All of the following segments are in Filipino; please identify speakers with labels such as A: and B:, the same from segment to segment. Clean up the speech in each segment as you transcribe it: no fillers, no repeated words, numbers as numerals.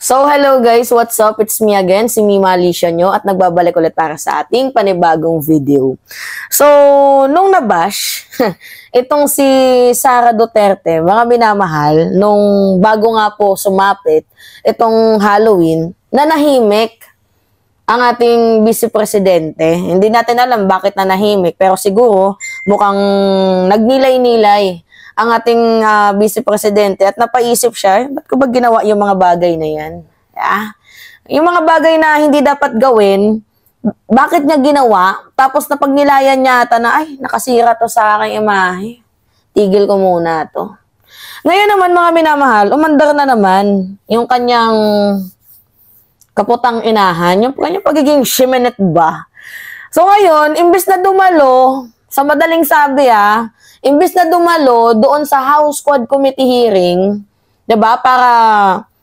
A: So, hello guys, what's up? It's me again, si Mima Alicia nyo, at nagbabalik ulit para sa ating panibagong video. So, nung nabash, itong si Sara Duterte, mga minamahal, nung bago nga po sumapit, itong Halloween, nanahimik ang ating Vice Presidente. Hindi natin alam bakit nanahimik, pero siguro mukhang nagnilay-nilay ang ating Vice Presidente at napaisip siya, ba't ko ba ginawa yung mga bagay na yan? Yeah. Yung mga bagay na hindi dapat gawin, bakit niya ginawa? Tapos napagnilayan niya ata na, ay, nakasira to sa aking imahe. Tigil ko muna to. Ngayon naman mga minamahal, umandar na naman yung kanyang kaputang inahan, yung kanyang pagiging shimenet ba? So ngayon, imbes na dumalo, sa madaling sabi imbis na dumalo doon sa House Quad Committee hearing, 'di ba, para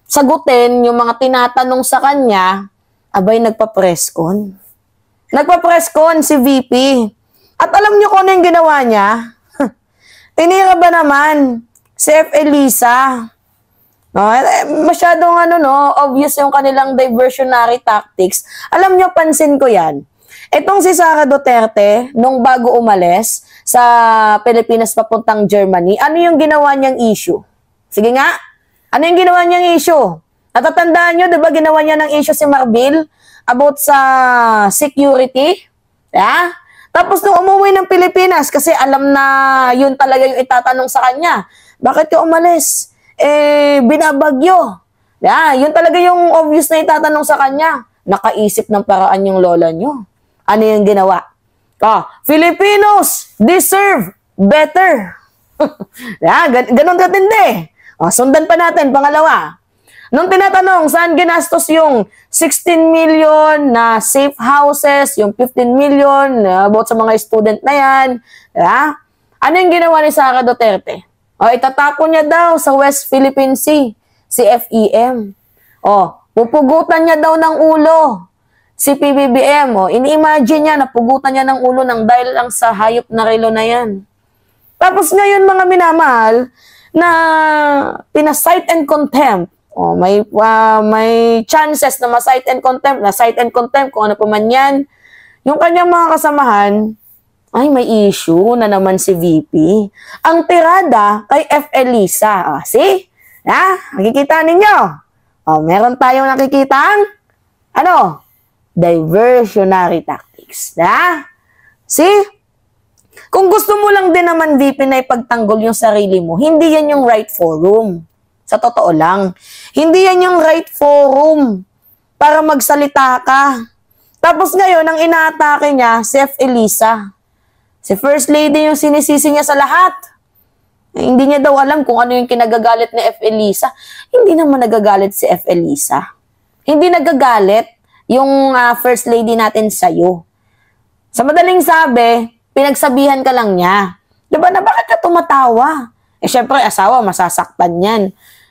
A: sagutin yung mga tinatanong sa kanya, abay nagpa-press con. Nagpa-press con si VP. At alam niyo kung ano yung ginawa niya? Tinira ba naman si F. Elisa? No, masyadong obvious yung kanilang diversionary tactics. Alam niyo, pansin ko 'yan. Itong si Sara Duterte, nung bago umalis sa Pilipinas papuntang Germany, ano yung ginawa niyang issue? Sige nga, ano yung ginawa niyang issue? Natatandaan niyo, di ba ginawa niya ng issue si Marbil about sa security? Yeah? Tapos nung umuwi ng Pilipinas, kasi alam na yun talaga yung itatanong sa kanya, bakit ka umalis? Binabagyo. Yeah, yun talaga yung obvious na itatanong sa kanya. Nakaisip ng paraan yung lola niyo. Ano yung ginawa? Filipinos deserve better. Ganun katindi. Sundan pa natin, pangalawa. Nung tinatanong, saan ginastos yung 16 million na safe houses, yung 15 million about sa mga student na yan, ano yung ginawa ni Sara Duterte? Itatapon niya daw sa West Philippine Sea, si FEM. Pupugutan niya daw ng ulo si PBBM, ini-imagine niya, napugutan niya ng ulo ng dahil lang sa hayop na relo na yan. Tapos ngayon mga minamahal, na pina-cite and contempt, may chances na ma-cite and contempt, na-cite and contempt, kung ano pa man yan, yung kanyang mga kasamahan, ay may issue na naman si VP. Ang tirada kay F. Elisa. See? Nakikita ninyo? Meron tayong nakikitang, diversionary tactics. See? Kung gusto mo lang din naman, VP, na ipagtanggol yung sarili mo, hindi yan yung right forum. Sa totoo lang. Hindi yan yung right forum para magsalita ka. Tapos ngayon, ang inaatake niya, si F. Elisa. Si First Lady yung sinisisi niya sa lahat. Hindi niya daw alam kung ano yung kinagagalit ni F. Elisa. Hindi naman nagagalit si F. Elisa. Hindi nagagalit yung First Lady natin sa'yo. Sa madaling sabi, pinagsabihan ka lang niya. Diba na bakit ka tumatawa? Syempre, asawa, masasaktan yan.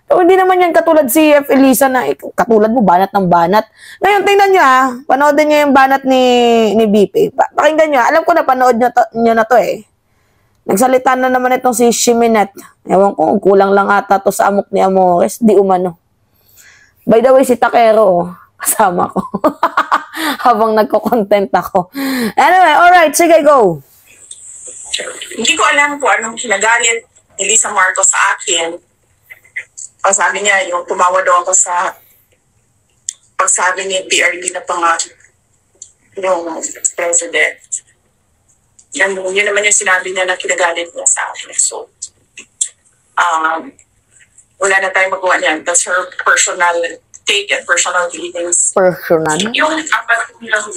A: Pero hindi naman yan katulad si F. Elisa na katulad mo, banat ng banat. Ngayon, tingnan niyo panoodin niyo yung banat ni BP. Pakinggan niyo, alam ko na panood niyo na to Nagsalita na naman itong si Shimenet. Ewan ko, kulang lang ata to sa amok ni Amores, di umano. By the way, si Takero, kasama ko. Habang nagko-content ako. Anyway, alright, sige, go.
B: Hindi ko alam kung anong kinagalit ni Lisa Marcos sa akin. Ang sabi niya, yung tumawa daw ako sa pagsabi ni PRD na yung president. Yun naman yung sinabi niya na kinagalit niya sa akin. So, wala na tayong magawa niyan. That's her personal take and personal feelings.
A: Personal?
B: Yung apat nilang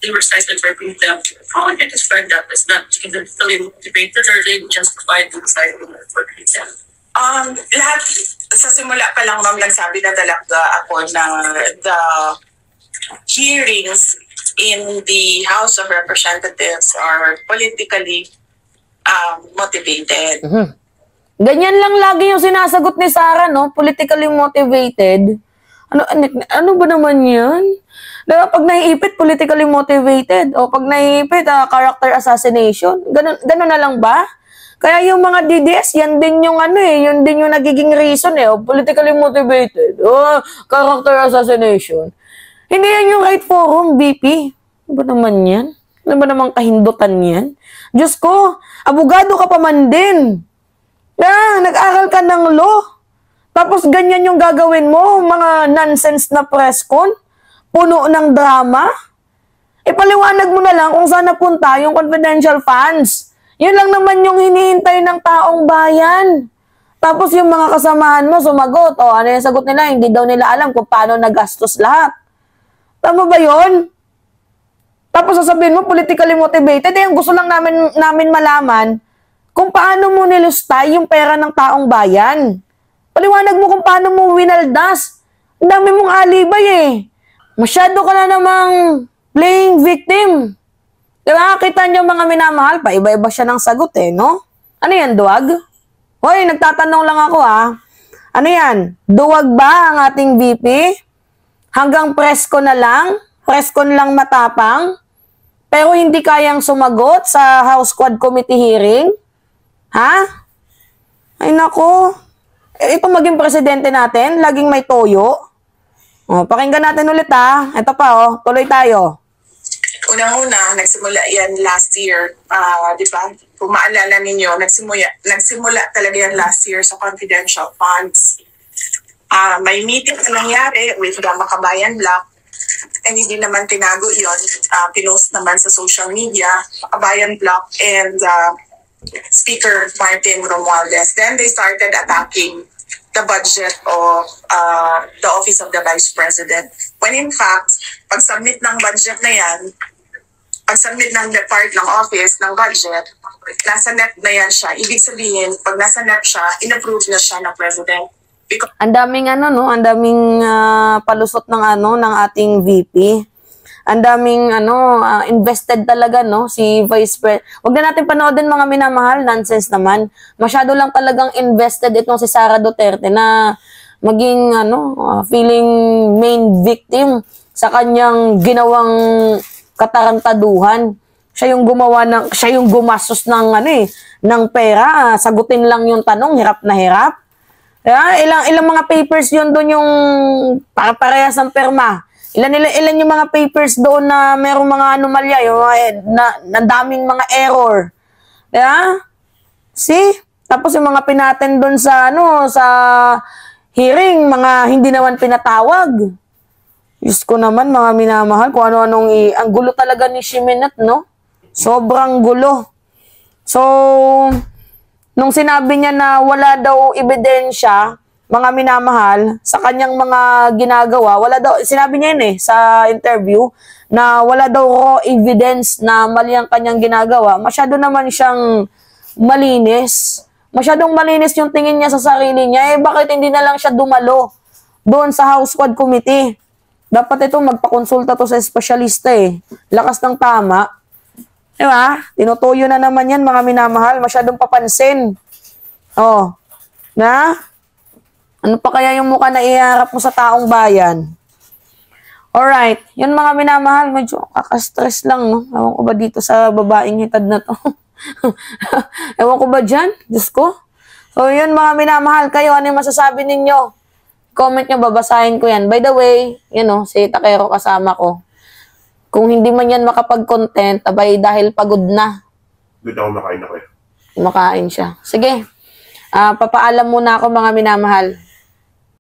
B: they were cited for being them. How I can describe that is not feeling motivated or they justified in deciding for themselves. Lahat, sa simula pa lang, ma'am, nagsabi na talaga ako na the hearings in the House of Representatives are politically motivated.
A: Ganyan lang lagi yung sinasagot ni Sara, no? Politically motivated. Ano ba naman yan? Diba, pag naiipit, politically motivated. O pag naiipit, character assassination. Ganun na lang ba? Kaya yung mga DDS, yan din yung ano yun din yung nagiging reason politically motivated, character assassination. Hindi yan yung right forum, BP. Ano ba naman yan? Ano ba naman kahindutan yan? Diyos ko, abogado ka pa man din. Nag-aral ka ng law. Tapos ganyan yung gagawin mo, mga nonsense na press con, puno ng drama. Ipaliwanag mo na lang kung saan napunta yung confidential funds. Yun lang naman yung hinihintay ng taong bayan. Tapos yung mga kasamahan mo sumagot. Ano yung sagot nila? Hindi daw nila alam kung paano nagastos lahat. Tama ba yun? Tapos sasabihin mo, politically motivated. Yung gusto lang namin malaman kung paano mo nilustay yung pera ng taong bayan. Paliwanag mo kung paano mo winaldas. Ang dami mong alibay Masyado ka na namang playing victim. Diba? Kita nyo mga minamahal, pa iba-iba siya ng sagot no? Ano yan, duwag? Hoy, nagtatanong lang ako Ano yan? Duwag ba ang ating VP? Hanggang presko na lang? Preskon lang matapang? Pero hindi kayang sumagot sa House Quad Committee hearing? Ha? Ay nako. Ito maging presidente natin, laging may toyo. Pakinggan natin ulit Ito pa tuloy tayo.
B: Unang-una, nagsimula yan last year. Di ba? Kung maalala ninyo, nagsimula talaga yan last year sa confidential funds. May meeting na nangyari with the Makabayan Block. And hindi naman tinago yun. Pinost naman sa social media, Makabayan Block and Speaker Martin Romualdez. Then they started attacking the budget of the Office of the Vice President. When in fact, pag-submit ng budget na yan, pag-submit ng depart ng office ng budget, nasa net na yan siya. Ibig sabihin, pag nasa net siya, in-approve na siya ng President.
A: Ang daming ang daming palusot ng ating VP. Ang daming invested talaga si Vice President. Huwag na natin panoodin mga minamahal, nonsense naman. Masyado lang talagang invested itong si Sara Duterte na maging feeling main victim sa kanyang ginawang katarantaduhan. Siya yung gumastos ng pera, sagutin lang yung tanong, hirap na hirap. Ilang mga papers yun doon yung parehas ng perma. Ilan yung mga papers doon na merong mga anomalya, na daming mga error. See? Tapos yung mga pinaten doon sa hearing, mga hindi naman pinatawag. Diyos ko naman, mga minamahal, kung ano-anong ang gulo talaga ni Shiminat, Sobrang gulo. So, nung sinabi niya na wala daw ebidensya, mga minamahal, sa kanyang mga ginagawa, wala daw, sinabi niya yun sa interview, na wala daw raw evidence na mali ang kanyang ginagawa. Masyado naman siyang malinis. Masyadong malinis yung tingin niya sa sarili niya. Bakit hindi na lang siya dumalo doon sa House Quad Committee? Dapat ito magpakonsulta to sa espesyalista Lakas ng tama. Diba? Tinutuyo na naman yan, mga minamahal. Masyadong papansin. Ano pa kaya yung mukha na iharap mo sa taong bayan? Alright. Yun, mga minamahal, medyo kakastress lang, Ewan ko ba dito sa babaeng hitad na to? Ewan ko ba dyan? Diyos ko. So, yun, mga minamahal, kayo, ano yung masasabi ninyo? Comment nyo, babasahin ko yan. By the way, si Takero kasama ko. Kung hindi man yan makapag-content, abay dahil pagod na.
C: Doon ako makain ako
A: Makain siya. Sige. Papaalam muna ako, mga minamahal.